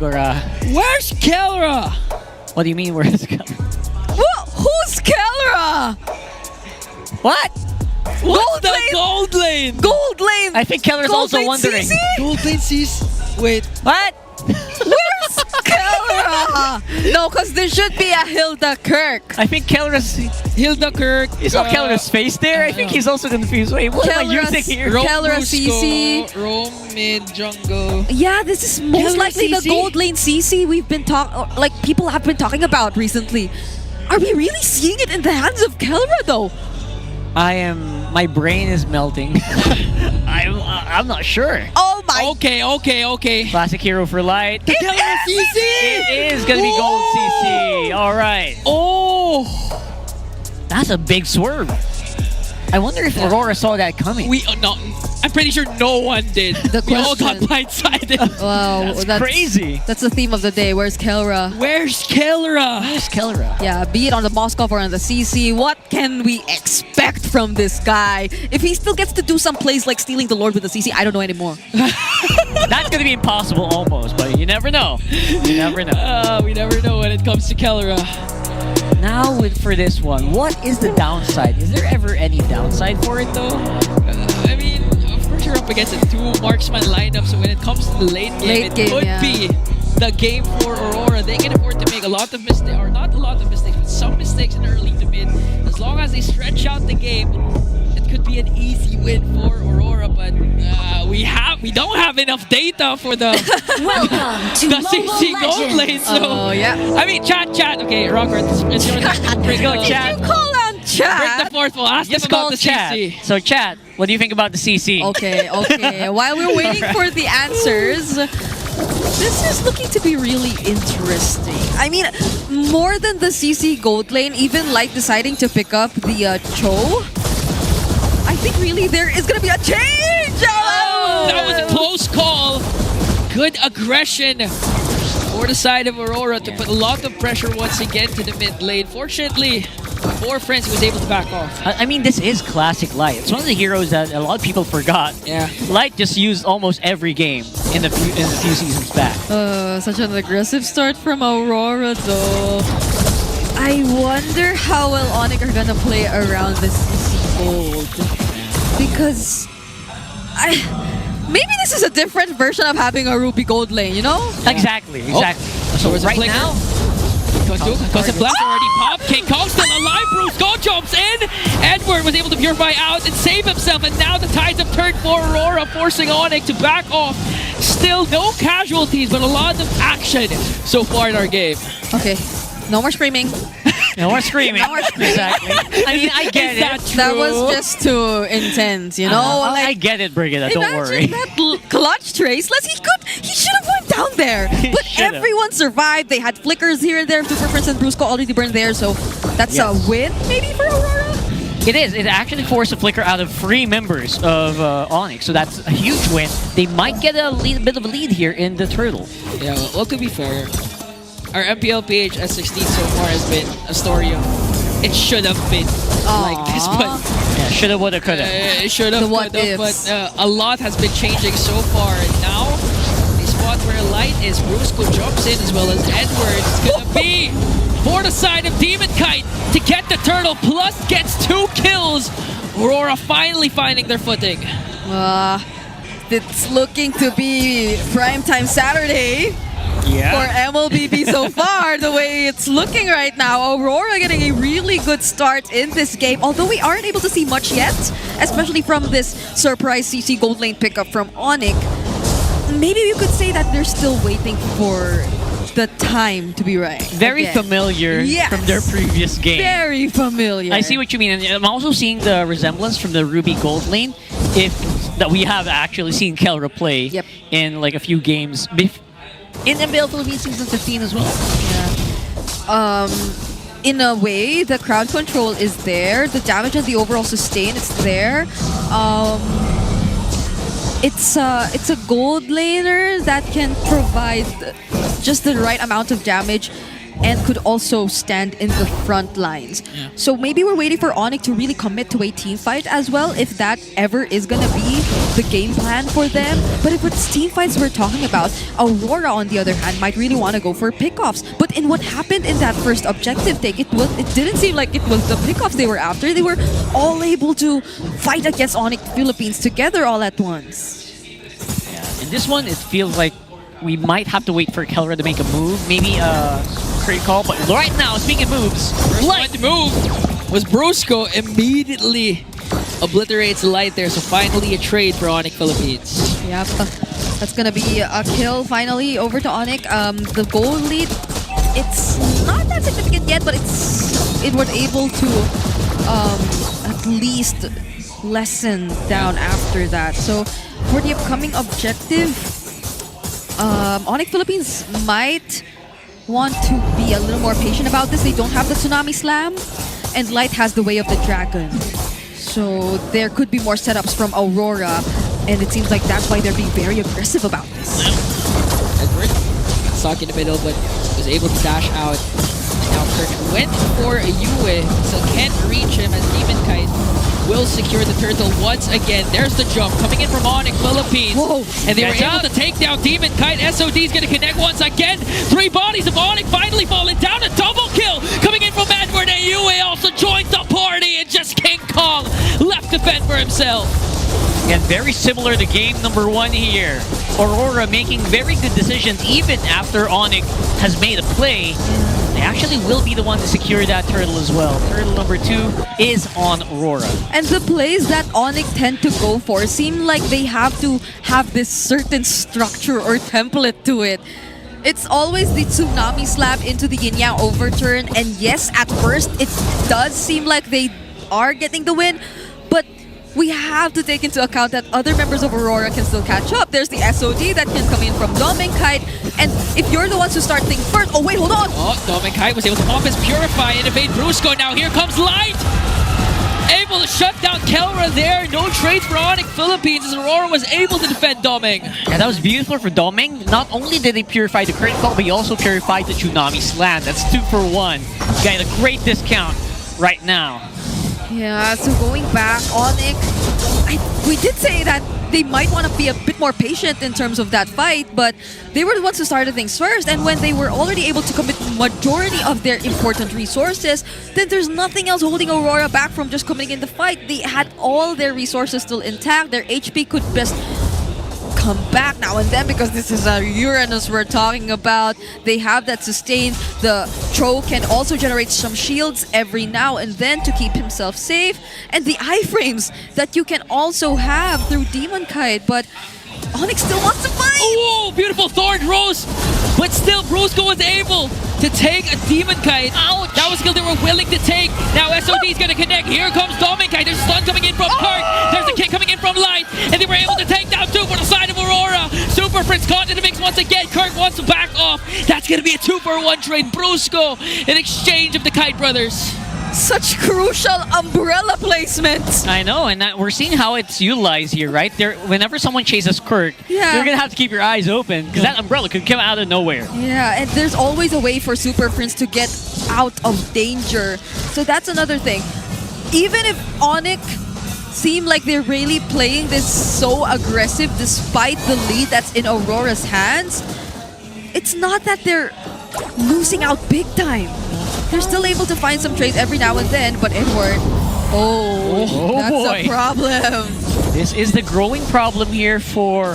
Rora. Where's Kelra? What do you mean, where's Kelra? Who's Kelra? What? What's the gold lane? Gold lane! I think Kelra's Gold also lane wondering. CC? Gold lane sees. Wait. What? Where's Kelra? No, because there should be a Hilda Kirk. I think Kelra's... Hilda Kirk. You saw Kelra's face there? I think he's also confused. Wait, what am I using here? Rome Kelra Brusco, CC. Rome mid jungle. Yeah, this is most Kelra likely the CC? gold lane CC we've been like people have been talking about recently. Are we really seeing it in the hands of Kelra though? My brain is melting. I'm not sure. Oh my! Okay. Classic hero for light. The Kelra CC! It is gonna be gold CC. All right. Oh! That's a big swerve. I wonder if Aurora saw that coming. No, I'm pretty sure no one did. We all got blindsided. Wow, That's crazy. That's the theme of the day. Where's Kelra? Where's Kelra? Where's Kelra? Yeah, be it on the Moskov or on the CC, what can we expect from this guy? If he still gets to do some plays like stealing the Lord with the CC, I don't know anymore. That's gonna be impossible almost, but you never know. You never know. We never know when it comes to Kelra. Now for this one, what is the downside? Is there ever any downside for it though? I mean, of course you're up against a two marksman lineup, so when it comes to the late game, it could be the game for Aurora. They can afford to make a lot of mistakes, or not a lot of mistakes, but some mistakes in early to mid. As long as they stretch out the game, it could be an easy win for Aurora, but we don't have enough data for the Welcome to the Mobile 60 gold Legends. lane. So Oh yeah. I mean, chat. Okay, Robert, it's your time. Bring Go, the- chat. You call on Bring chat. the fourth one. Ask them Just about call the chat. CC. So chat, what do you think about the CC? Okay. While we're waiting for the answers, this is looking to be really interesting. I mean, more than the CC gold lane, even like deciding to pick up the Cho, I think really there is gonna be a change. Oh! That was a close call. Good aggression for the side of Aurora to put a lot of pressure once again to the mid lane. Fortunately, for Friends was able to back off. I mean, this is classic Light. It's one of the heroes that a lot of people forgot. Yeah. Light just used almost every game in the few seasons back. Such an aggressive start from Aurora though. I wonder how well Onic are gonna play around the CC gold. Because maybe this is a different version of having a Ruby gold lane, you know? Exactly. So was a right flicker. now, Because the blast already popped. King Kong still alive. Bruce Go jumps in. Edward was able to purify out and save himself. And now the tides have turned for Aurora, forcing Onic to back off. Still no casualties, but a lot of action so far in our game. Okay, no more screaming. no more screaming. Exactly. I mean, I get Is that it. true? That was just too intense, you know? I get it, Brigida. Don't worry. Imagine that clutch trace. He should have went down there. He But should've. everyone survived. They had flickers here and there. Super Prince and Brusco already burned there, so that's a win maybe for Aurora. It is. It actually forced a flicker out of 3 members of Onic, so that's a huge win. They might get a bit of a lead here in the turtle. Yeah, well, to be fair, our Mpl-Ph S16 so far has been a story of it should have been like this, but Yeah, shoulda, woulda, coulda. it should have, The what could have, ifs. but a lot has been changing so far. And now, the spot where Light is, Brusco jumps in as well as Edward. It's gonna be for the side of Demon Kite to get the turtle, plus gets 2 kills. Aurora finally finding their footing. It's looking to be primetime Saturday for MLBB so far, the way it's looking right now. Aurora getting a really good start in this game, although we aren't able to see much yet, especially from this surprise CC gold lane pickup from Onic. Maybe you could say that they're still waiting for the time to be right. Very again. familiar from their previous game. Very familiar. I see what you mean, and I'm also seeing the resemblance from the Ruby Gold lane. That we have actually seen Kelra play in like a few games in MBL Philippines Season 15 as well. Yeah. In a way, the crowd control is there. The damage and the overall sustain is there. It's a gold laner that can provide just the right amount of damage and could also stand in the front lines. Yeah. So maybe we're waiting for Onic to really commit to a team fight as well, if that ever is gonna be the game plan for them. But if it's team fights we're talking about, Aurora on the other hand might really want to go for pickoffs. But in what happened in that first objective take, it didn't seem like it was the pickoffs they were after. They were all able to fight against Onic Philippines together all at once. In this one, it feels like we might have to wait for Kelra to make a move. Maybe a crate call, but right now, speaking of moves, First one to move was Brusco. Immediately obliterates Light there, so finally a trade for Onic Philippines. Yep. That's gonna be a kill finally over to Onic. The goal lead, it's not that significant yet, but it was able to at least lessen down after that. So for the upcoming objective, Onic Philippines might want to be a little more patient about this. They don't have the Tsunami Slam, and Light has the Way of the Dragon. So there could be more setups from Aurora, and it seems like that's why they're being very aggressive about this. Edward stuck in the middle, but was able to dash out. Now Kirk went for a Yue, so can't reach him as Demon Kite will secure the turtle once again. There's the jump coming in from Onic Philippines. Whoa. And they were able to take down Demon Kite. SOD is going to connect once again. 3 bodies of Onic finally falling down. A double kill coming in from Edward, and Yue also joins the party, and just King Kong left to fend for himself. and very similar to game number 1 here. Aurora making very good decisions even after Onic has made a play. They actually will be the one to secure that turtle as well. Turtle number 2 is on Aurora. And the plays that Onic tend to go for seem like they have to have this certain structure or template to it. It's always the tsunami slap into the yin-yang overturn, and yes, at first it does seem like they are getting the win, but we have to take into account that other members of Aurora can still catch up. There's the SOD that can come in from Dom and Kite, and if you're the ones who start things first... Oh wait, hold on! Oh, Dom and Kite was able to pop his Purify and evade Brusco. Now here comes Light! Able to shut down Kelra there. No trades for Onic Philippines as Aurora was able to defend Doming. Yeah, that was beautiful for Doming. Not only did they purify the crit call, but he also purified the Tsunami Slam. That's 2 for 1. Got a great discount right now. Yeah, so going back, Onic, we did say that they might want to be a bit more patient in terms of that fight, but they were the ones who started things first, and when they were already able to commit majority of their important resources, then there's nothing else holding Aurora back from just coming in the fight. They had all their resources still intact. Their HP could best come back now and then, because this is a Uranus we're talking about. They have that sustain. The Tro can also generate some shields every now and then to keep himself safe, and the iframes that you can also have through Demon Kite, but Onic still wants to fight! Oh, beautiful Thorn Rose! But still, Brusco was able to take a Demon Kite. Ouch. That was a skill they were willing to take. Now SOD's gonna connect. Here comes Doming Kite. There's a stun coming in from Kirk. There's a kick coming in from Light. And they were able to take down 2 for the side of Aurora. Super Prince caught in the mix once again. Kirk wants to back off. That's gonna be a 2-for-1 trade. Brusco in exchange of the Kite brothers. Such crucial umbrella placement! I know, and we're seeing how it's utilized here, right? Whenever someone chases Kirk, Yeah. you're going to have to keep your eyes open, because that umbrella could come out of nowhere. Yeah, and there's always a way for Super Prince to get out of danger. So that's another thing. Even if Onic seem like they're really playing this so aggressive despite the lead that's in Aurora's hands, it's not that they're losing out big time. They're still able to find some trades every now and then, but Edward, that's boy. a problem. This is the growing problem here for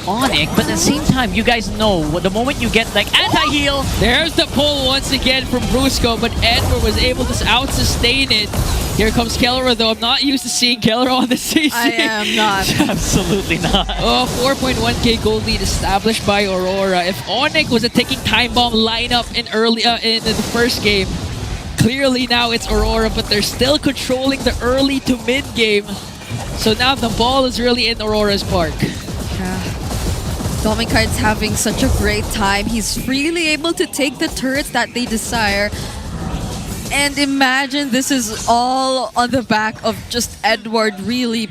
Onic, but at the same time, you guys know, the moment you get like anti-heal, There's the pull once again from Brusco, but Edward was able to out-sustain it. Here comes Kelra, though. I'm not used to seeing Kelra on the CC. I am not. absolutely not. Oh, 4.1k gold lead established by Aurora. If Onic was a ticking time bomb lineup in the first game, clearly now it's Aurora, but they're still controlling the early to mid game. So now the ball is really in Aurora's park. Yeah. Doming Kite's having such a great time. He's freely able to take the turrets that they desire. And imagine this is all on the back of just Edward really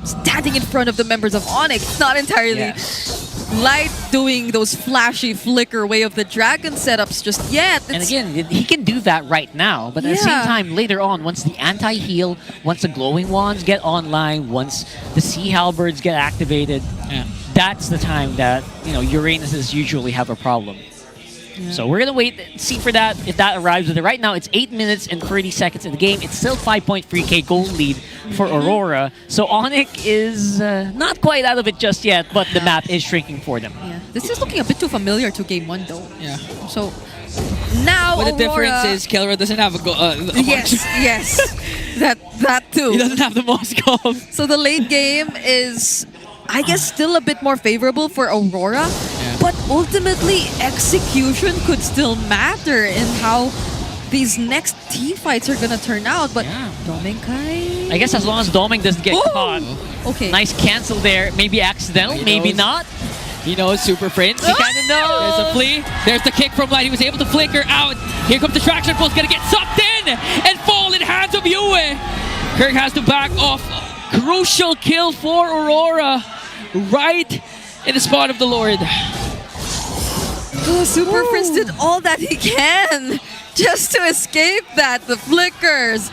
standing in front of the members of Onic. Not entirely. Yes. Light doing those flashy flicker way of the dragon setups just yet. And again, he can do that right now, but at the same time, later on, once the anti-heal, once the glowing wands get online, once the sea halberds get activated, that's the time that, you know, Uranus's usually have a problem. So we're gonna wait, see for that, if that arrives with it. Right now, it's 8 minutes and 30 seconds in the game. It's still 5.3k gold lead for Aurora. So Onic is not quite out of it just yet, but the map is shrinking for them. This is looking a bit too familiar to game 1 though. So now But the Aurora, difference is Kelra doesn't have a yes, that too. He doesn't have the Moscow. So the late game is, I guess, still a bit more favorable for Aurora, but ultimately execution could still matter in how these next team fights are gonna turn out. But Domenkai, I guess as long as Doming doesn't get caught. Okay. Nice cancel there. Maybe accidental, maybe not. He knows Super Prince. He kind of knows. There's a flee. There's the kick from Light. He was able to flicker out. Here comes the traction pulse. Gonna get sucked in and fall in hands of Yue. Kirk has to back off. Crucial kill for Aurora. Right in the spot of the Lord. Super Prince did all that he can just to escape that. The flickers,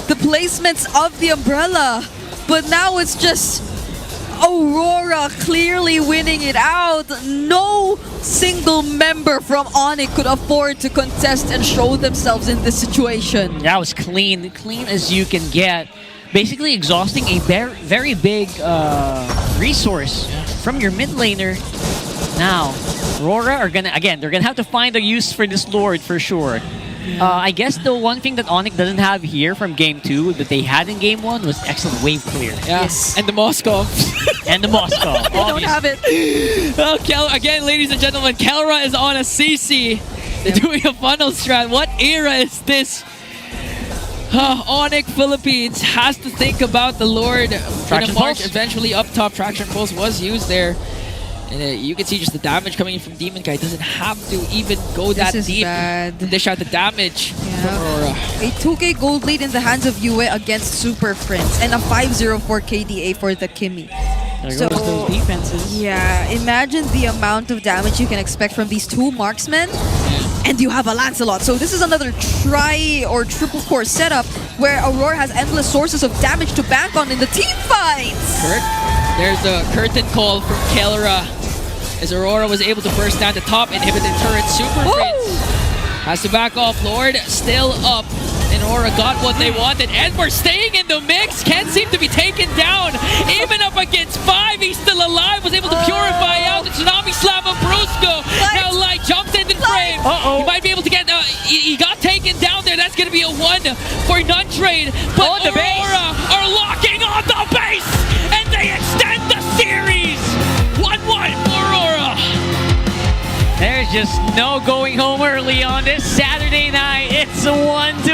the placements of the umbrella. But now it's just Aurora clearly winning it out. No single member from Onic could afford to contest and show themselves in this situation. That was clean as you can get. Basically exhausting a very big resource from your mid laner. Now, Rora are gonna, again, they're gonna have to find a use for this Lord for sure. I guess the one thing that Onic doesn't have here from game 2 that they had in game 1 was excellent wave clear. Yes. And the Moscow. And the Moscow. They don't have it. Oh, again, ladies and gentlemen, Kelra is on a CC. They're doing a funnel strat. What era is this? Onic Philippines has to think about the Lord. Traction March pulse. eventually up top. Traction pulse was used there. And you can see just the damage coming in from Demon Guy. Doesn't have to even go that This is deep bad. to dish out the damage from Aurora. A 2k gold lead in the hands of Yue against Super Prince and a 504 KDA for the Kimi. There goes those defenses. Yeah, imagine the amount of damage you can expect from these two marksmen. And you have a Lancelot. So this is another tri or triple core setup where Aurora has endless sources of damage to bank on in the team fights. There's the curtain call from Kelra as Aurora was able to burst down the top, inhibit the turret. Super Prince has to back off. Lord still up. And Aurora got what they wanted. Edward staying in the mix. Can't seem to be taken down. Even up against 5, he's still alive. Was able to purify out the Tsunami Slam of Brusco. Now Light jumps into the frame. He might be able to get... he got taken down there. That's going to be a 1 for none trade. But Aurora are locking on the base. And they extend the series. 1-1 for Aurora. There's just no going home early on this Saturday night. It's a 1-2